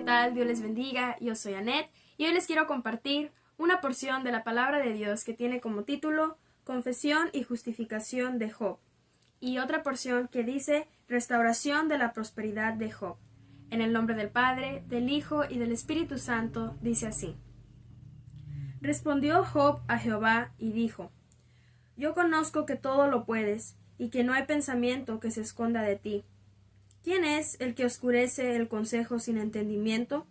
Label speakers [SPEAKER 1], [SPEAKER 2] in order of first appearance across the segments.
[SPEAKER 1] tal? Dios les bendiga, yo soy Anet y hoy les quiero compartir una porción de la palabra de Dios que tiene como título Confesión y justificación de Job y otra porción que dice Restauración de la prosperidad de Job. En el nombre del Padre, del Hijo y del Espíritu Santo, dice así. Respondió Job a Jehová y dijo: Yo conozco que todo lo puedes y que no hay pensamiento que se esconda de ti. ¿Quién es el que oscurece el consejo sin entendimiento?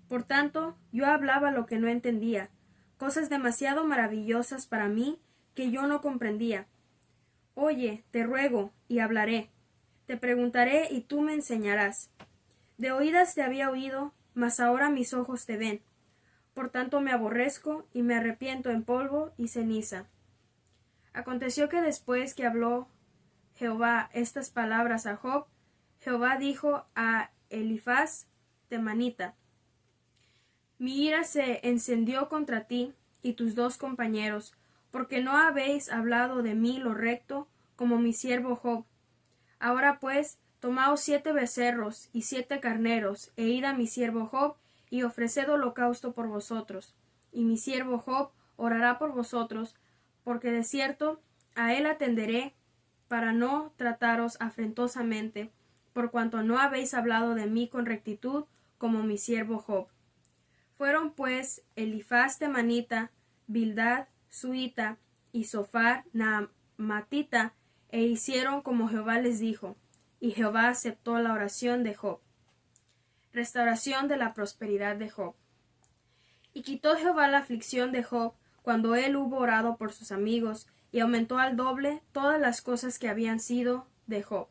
[SPEAKER 1] Por tanto, yo hablaba lo que no entendía, cosas demasiado maravillosas para mí que yo no comprendía. Oye, te ruego, y hablaré. Te preguntaré, y tú me enseñarás. De oídas te había oído, mas ahora mis ojos te ven. Por tanto me aborrezco, y me arrepiento en polvo y ceniza. Aconteció que después que habló Jehová estas palabras a Job, Jehová dijo a Elifaz temanita: Mi ira se encendió contra ti y tus dos compañeros, porque no habéis hablado de mí lo recto, como mi siervo Job. Ahora pues, tomaos 7 becerros y 7 carneros, e id a mi siervo Job, y ofreced holocausto por vosotros. Y mi siervo Job orará por vosotros, porque de cierto a él atenderé, para no trataros afrentosamente, por cuanto no habéis hablado de mí con rectitud, como mi siervo Job. Fueron pues Elifaz temanita, Bildad suita, y Zophar naamatita, e hicieron como Jehová les dijo, y Jehová aceptó la oración de Job. Restauración de la prosperidad de Job. Y quitó Jehová la aflicción de Job, cuando él hubo orado por sus amigos, y aumentó al doble todas las cosas que habían sido de Job.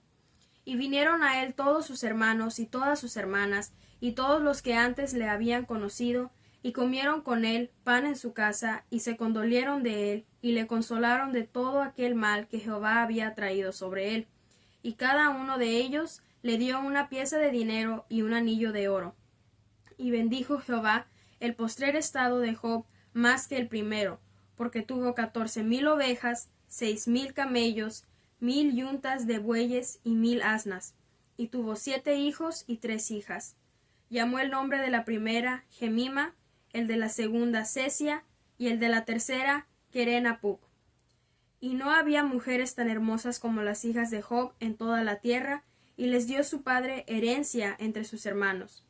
[SPEAKER 1] Y vinieron a él todos sus hermanos y todas sus hermanas, y todos los que antes le habían conocido, y comieron con él pan en su casa, y se condolieron de él, y le consolaron de todo aquel mal que Jehová había traído sobre él. Y cada uno de ellos le dio una pieza de dinero y un anillo de oro. Y bendijo Jehová el postrer estado de Job más que el primero, porque tuvo 14,000 ovejas, 6,000 camellos, 1,000 yuntas de bueyes y 1,000 asnas, y tuvo 7 hijos y 3 hijas. Llamó el nombre de la primera Gemima, el de la segunda Cesia, y el de la tercera Queren-Apuc. Y no había mujeres tan hermosas como las hijas de Job en toda la tierra, y les dio su padre herencia entre sus hermanos.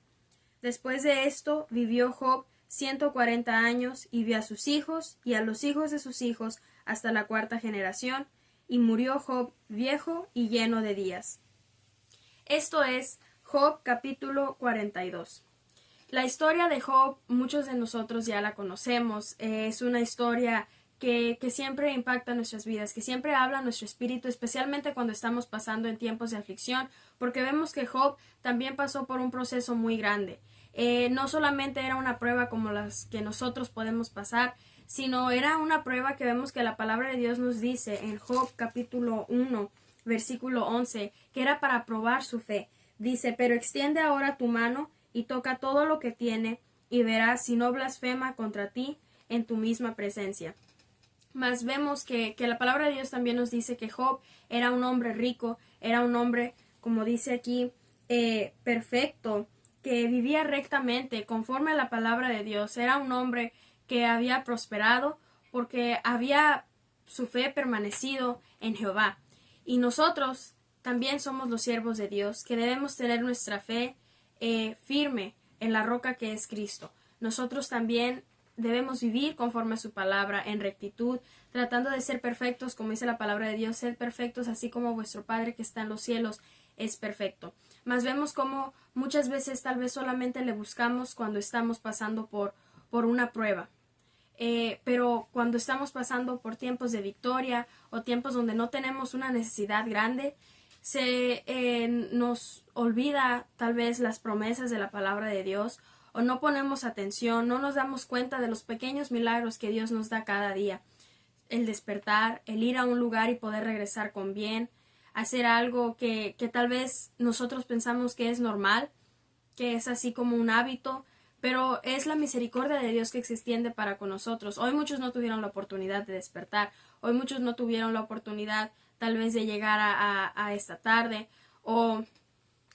[SPEAKER 1] Después de esto vivió Job 140 años, y vio a sus hijos y a los hijos de sus hijos hasta la 4ª generación, y murió Job viejo y lleno de días. Esto es Job capítulo 42. La historia de Job, muchos de nosotros ya la conocemos. Es una historia que siempre impacta nuestras vidas, que siempre habla a nuestro espíritu, especialmente cuando estamos pasando en tiempos de aflicción, porque vemos que Job también pasó por un proceso muy grande. No solamente era una prueba como las que nosotros podemos pasar, sino era una prueba que vemos que la palabra de Dios nos dice en Job capítulo 1, versículo 11, que era para probar su fe. Dice: Pero extiende ahora tu mano y toca todo lo que tiene, y verás si no blasfema contra ti en tu misma presencia. Mas vemos que la palabra de Dios también nos dice que Job era un hombre rico, era un hombre, como dice aquí, perfecto, que vivía rectamente, conforme a la palabra de Dios. Era un hombre que había prosperado porque había su fe permanecido en Jehová. Y nosotros también somos los siervos de Dios, que debemos tener nuestra fe firme en la roca que es Cristo. Nosotros también debemos vivir conforme a su palabra, en rectitud, tratando de ser perfectos, como dice la palabra de Dios, ser perfectos así como vuestro Padre que está en los cielos es perfecto. Mas vemos como muchas veces tal vez solamente le buscamos cuando estamos pasando por una prueba. Pero cuando estamos pasando por tiempos de victoria o tiempos donde no tenemos una necesidad grande, se nos olvida tal vez las promesas de la palabra de Dios, o no ponemos atención, no nos damos cuenta de los pequeños milagros que Dios nos da cada día. El despertar, el ir a un lugar y poder regresar con bien, hacer algo que tal vez nosotros pensamos que es normal, que es así como un hábito, pero es la misericordia de Dios que se extiende para con nosotros. Hoy muchos no tuvieron la oportunidad de despertar, hoy muchos no tuvieron la oportunidad tal vez de llegar a esta tarde, o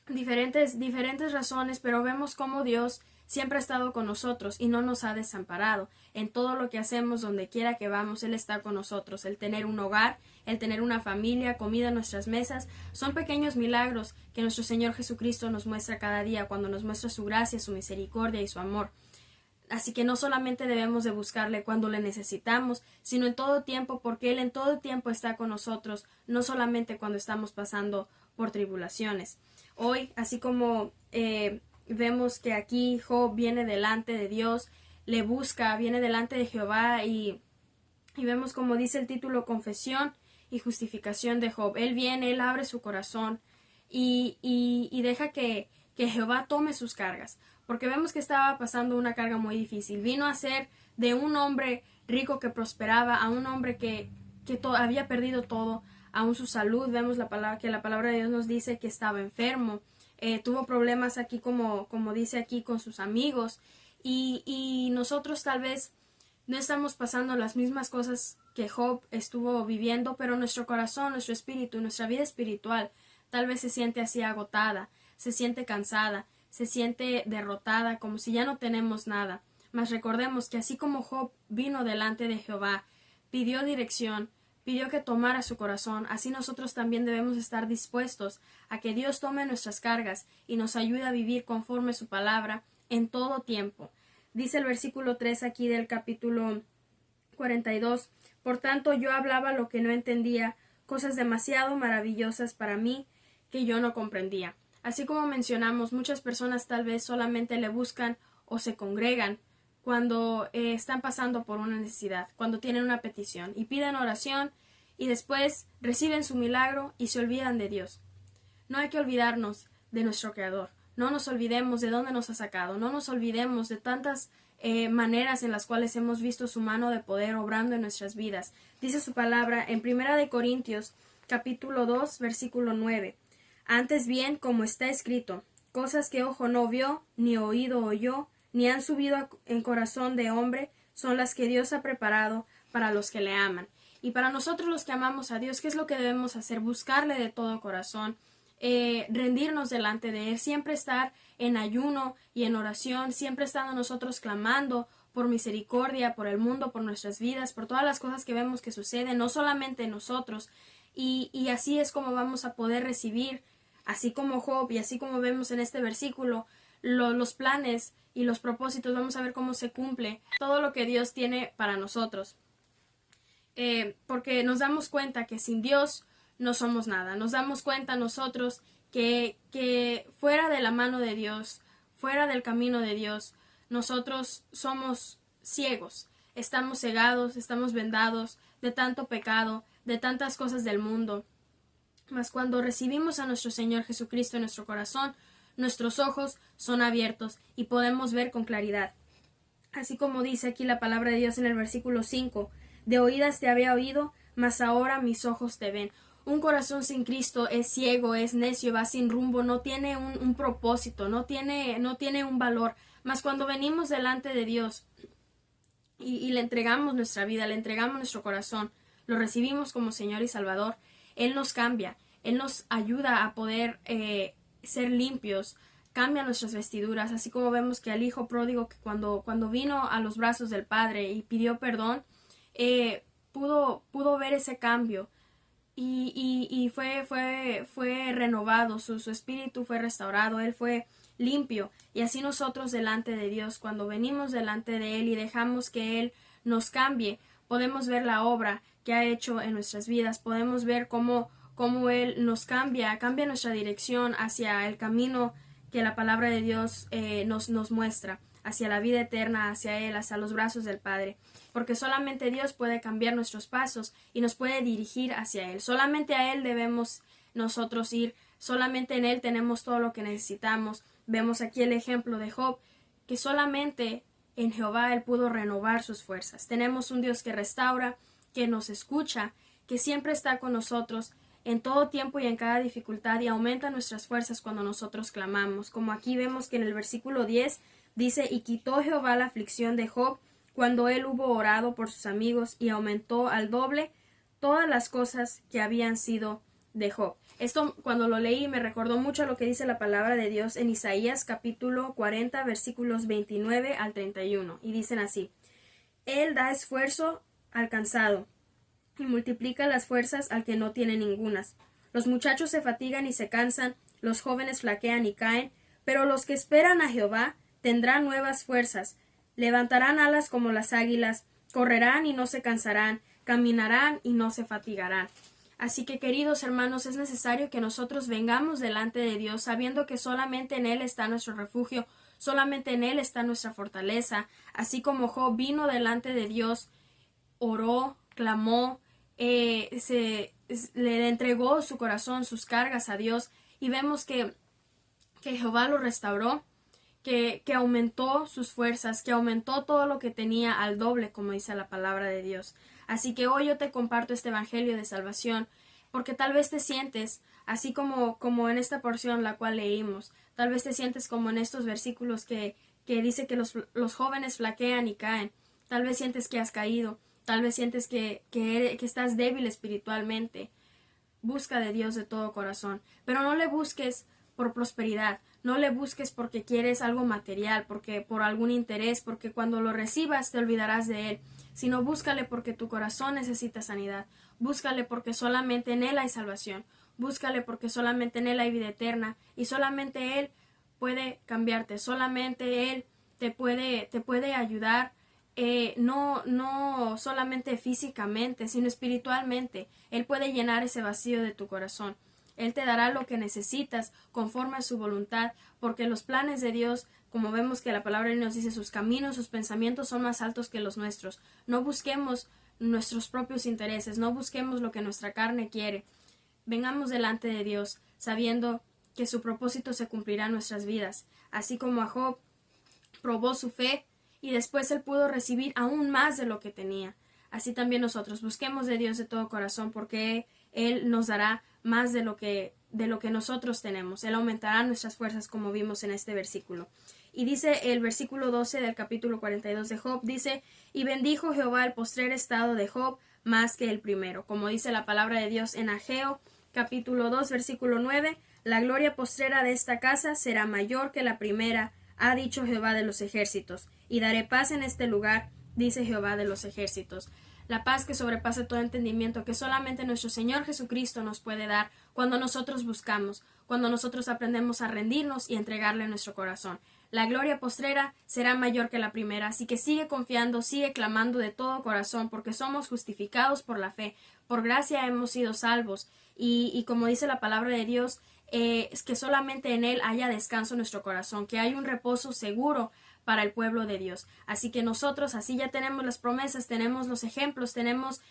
[SPEAKER 1] diferentes razones, pero vemos cómo Dios siempre ha estado con nosotros y no nos ha desamparado. En todo lo que hacemos, donde quiera que vamos, Él está con nosotros. El tener un hogar, el tener una familia, comida en nuestras mesas, son pequeños milagros que nuestro Señor Jesucristo nos muestra cada día, cuando nos muestra su gracia, su misericordia y su amor. Así que no solamente debemos de buscarle cuando le necesitamos, sino en todo tiempo, porque Él en todo tiempo está con nosotros, no solamente cuando estamos pasando por tribulaciones. Hoy, así como vemos que aquí Job viene delante de Dios, le busca, viene delante de Jehová y vemos como dice el título, confesión y justificación de Job. Él viene, él abre su corazón y deja que Jehová tome sus cargas, porque vemos que estaba pasando una carga muy difícil. Vino a ser de un hombre rico que prosperaba a un hombre que había perdido todo, aún su salud. Vemos que la palabra de Dios nos dice que estaba enfermo, tuvo problemas aquí como dice aquí con sus amigos y nosotros tal vez no estamos pasando las mismas cosas que Job estuvo viviendo, pero nuestro corazón, nuestro espíritu, nuestra vida espiritual tal vez se siente así agotada, se siente cansada, se siente derrotada, como si ya no tenemos nada. Mas recordemos que así como Job vino delante de Jehová, pidió dirección, pidió que tomara su corazón, así nosotros también debemos estar dispuestos a que Dios tome nuestras cargas y nos ayude a vivir conforme su palabra en todo tiempo. Dice el versículo 3 aquí del capítulo 42, por tanto yo hablaba lo que no entendía, cosas demasiado maravillosas para mí que yo no comprendía. Así como mencionamos, muchas personas tal vez solamente le buscan o se congregan cuando están pasando por una necesidad, cuando tienen una petición y piden oración y después reciben su milagro y se olvidan de Dios. No hay que olvidarnos de nuestro Creador. No nos olvidemos de dónde nos ha sacado. No nos olvidemos de tantas maneras en las cuales hemos visto su mano de poder obrando en nuestras vidas. Dice su palabra en 1 Corintios capítulo 2 versículo 9. Antes bien, como está escrito, cosas que ojo no vio, ni oído oyó, ni han subido en corazón de hombre, son las que Dios ha preparado para los que le aman. Y para nosotros los que amamos a Dios, ¿qué es lo que debemos hacer? Buscarle de todo corazón, rendirnos delante de Él, siempre estar en ayuno y en oración, siempre estando nosotros clamando por misericordia, por el mundo, por nuestras vidas, por todas las cosas que vemos que suceden, no solamente en nosotros. Y así es como vamos a poder recibir, así como Job y así como vemos en este versículo, los planes y los propósitos. Vamos a ver cómo se cumple todo lo que Dios tiene para nosotros. Porque nos damos cuenta que sin Dios no somos nada. Nos damos cuenta nosotros que fuera de la mano de Dios, fuera del camino de Dios, nosotros somos ciegos. Estamos cegados, estamos vendados de tanto pecado, de tantas cosas del mundo. Mas cuando recibimos a nuestro Señor Jesucristo en nuestro corazón, nuestros ojos son abiertos y podemos ver con claridad. Así como dice aquí la palabra de Dios en el versículo 5, de oídas te había oído, mas ahora mis ojos te ven. Un corazón sin Cristo es ciego, es necio, va sin rumbo, no tiene un propósito, no tiene un valor. Mas cuando venimos delante de Dios y le entregamos nuestra vida, le entregamos nuestro corazón, lo recibimos como Señor y Salvador, Él nos cambia, Él nos ayuda a poder ser limpios, cambia nuestras vestiduras, así como vemos que al hijo pródigo que cuando vino a los brazos del Padre y pidió perdón, pudo ver ese cambio y fue renovado, su espíritu fue restaurado, él fue limpio. Y así nosotros delante de Dios, cuando venimos delante de Él y dejamos que Él nos cambie, podemos ver la obra que ha hecho en nuestras vidas, podemos ver cómo Él nos cambia nuestra dirección hacia el camino que la palabra de Dios nos muestra, hacia la vida eterna, hacia Él, hacia los brazos del Padre. Porque solamente Dios puede cambiar nuestros pasos y nos puede dirigir hacia Él. Solamente a Él debemos nosotros ir, solamente en Él tenemos todo lo que necesitamos. Vemos aquí el ejemplo de Job, que solamente en Jehová Él pudo renovar sus fuerzas. Tenemos un Dios que restaura, que nos escucha, que siempre está con nosotros en todo tiempo y en cada dificultad y aumenta nuestras fuerzas cuando nosotros clamamos. Como aquí vemos que en el versículo 10 dice, y quitó Jehová la aflicción de Job cuando él hubo orado por sus amigos y aumentó al doble todas las cosas que habían sido de Job. Esto cuando lo leí me recordó mucho a lo que dice la palabra de Dios en Isaías capítulo 40 versículos 29 al 31 y dicen así: Él da esfuerzo al cansado y multiplica las fuerzas al que no tiene ningunas. Los muchachos se fatigan y se cansan, los jóvenes flaquean y caen, pero los que esperan a Jehová tendrán nuevas fuerzas, levantarán alas como las águilas, correrán y no se cansarán, caminarán y no se fatigarán. Así que, queridos hermanos, es necesario que nosotros vengamos delante de Dios sabiendo que solamente en Él está nuestro refugio, solamente en Él está nuestra fortaleza. Así como Job vino delante de Dios, oró, clamó, le entregó su corazón, sus cargas a Dios, y vemos que Jehová lo restauró, que aumentó sus fuerzas, que aumentó todo lo que tenía al doble, como dice la palabra de Dios. Así que hoy yo te comparto este evangelio de salvación, porque tal vez te sientes, así como en esta porción la cual leímos, tal vez te sientes como en estos versículos que dice que los jóvenes flaquean y caen, tal vez sientes que has caído, tal vez sientes que estás débil espiritualmente. Busca de Dios de todo corazón, pero no le busques por prosperidad, no le busques porque quieres algo material, porque por algún interés, porque cuando lo recibas te olvidarás de Él, sino búscale porque tu corazón necesita sanidad, búscale porque solamente en Él hay salvación, búscale porque solamente en Él hay vida eterna y solamente Él puede cambiarte, solamente Él te puede ayudar, no solamente físicamente, sino espiritualmente. Él puede llenar ese vacío de tu corazón. Él te dará lo que necesitas conforme a su voluntad, porque los planes de Dios, como vemos que la palabra nos dice, sus caminos, sus pensamientos son más altos que los nuestros. No busquemos nuestros propios intereses, no busquemos lo que nuestra carne quiere. Vengamos delante de Dios, sabiendo que su propósito se cumplirá en nuestras vidas. Así como a Job probó su fe y después él pudo recibir aún más de lo que tenía. Así también nosotros busquemos de Dios de todo corazón, porque Él nos dará más de lo que nosotros tenemos. Él aumentará nuestras fuerzas, como vimos en este versículo. Y dice el versículo 12 del capítulo 42 de Job, dice: Y bendijo Jehová el postrer estado de Job más que el primero. Como dice la palabra de Dios en Ageo, capítulo 2, versículo 9, la gloria postrera de esta casa será mayor que la primera, ha dicho Jehová de los ejércitos, y daré paz en este lugar, dice Jehová de los ejércitos. La paz que sobrepasa todo entendimiento, que solamente nuestro Señor Jesucristo nos puede dar cuando nosotros buscamos, cuando nosotros aprendemos a rendirnos y entregarle nuestro corazón. La gloria postrera será mayor que la primera, así que sigue confiando, sigue clamando de todo corazón, porque somos justificados por la fe, por gracia hemos sido salvos, y como dice la palabra de Dios, es que solamente en Él haya descanso en nuestro corazón, que hay un reposo seguro para el pueblo de Dios. Así que nosotros así ya tenemos las promesas, tenemos los ejemplos, tenemos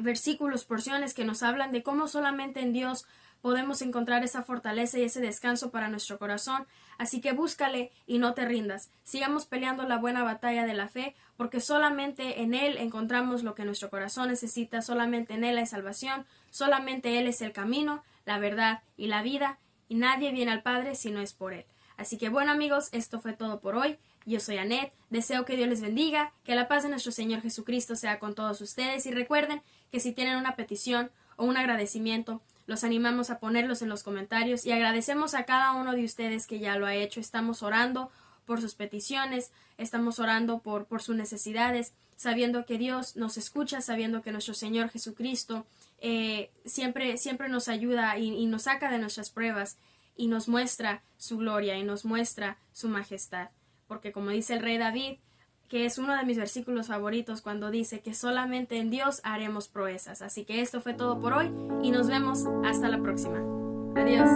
[SPEAKER 1] versículos, porciones que nos hablan de cómo solamente en Dios podemos encontrar esa fortaleza y ese descanso para nuestro corazón. Así que búscale y no te rindas. Sigamos peleando la buena batalla de la fe, porque solamente en Él encontramos lo que nuestro corazón necesita, solamente en Él hay salvación, solamente Él es el camino, la verdad y la vida, y nadie viene al Padre si no es por Él. Así que bueno, amigos, esto fue todo por hoy. Yo soy Anet, deseo que Dios les bendiga, que la paz de nuestro Señor Jesucristo sea con todos ustedes, y recuerden que si tienen una petición o un agradecimiento, los animamos a ponerlos en los comentarios, y agradecemos a cada uno de ustedes que ya lo ha hecho. Estamos orando por sus peticiones, estamos orando por sus necesidades, sabiendo que Dios nos escucha, sabiendo que nuestro Señor Jesucristo siempre nos ayuda y nos saca de nuestras pruebas y nos muestra su gloria y nos muestra su majestad. Porque como dice el rey David, que es uno de mis versículos favoritos, cuando dice que solamente en Dios haremos proezas. Así que esto fue todo por hoy y nos vemos hasta la próxima. Adiós.